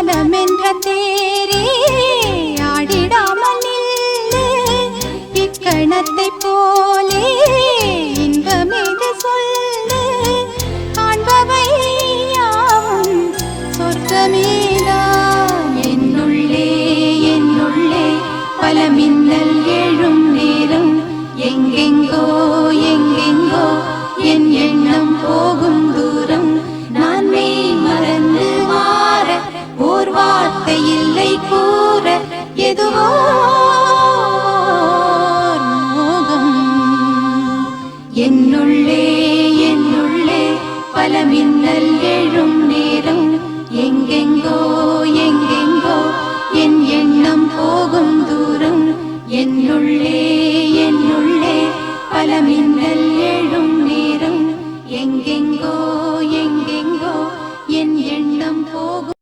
மனமென்ற தேரே ஆடிடாமல் நில்லு இக்கணத்தை போலே இன்பமேது சொல்லு காண்பவை யாவும் சொர்க்கமேதான் என்னுள்ளே என்னுள்ளே பல மின்னல் எழும் நேரம் எங்கெங்கோ எங்கெங்கோ என் எண்ணம் போகும் தூரம் நான் மெய் மறந்து மாற ஓர் வார்த்தை இல்லை கூற எதுவோ மோகம் என்னுள்ளே என்னுள்ளே பல மின்னல் எழும் நேரம் எங்கெங்கோ எங்கெங்கோ என் எண்ணம் போகும் தூரம் என்னுள்ளே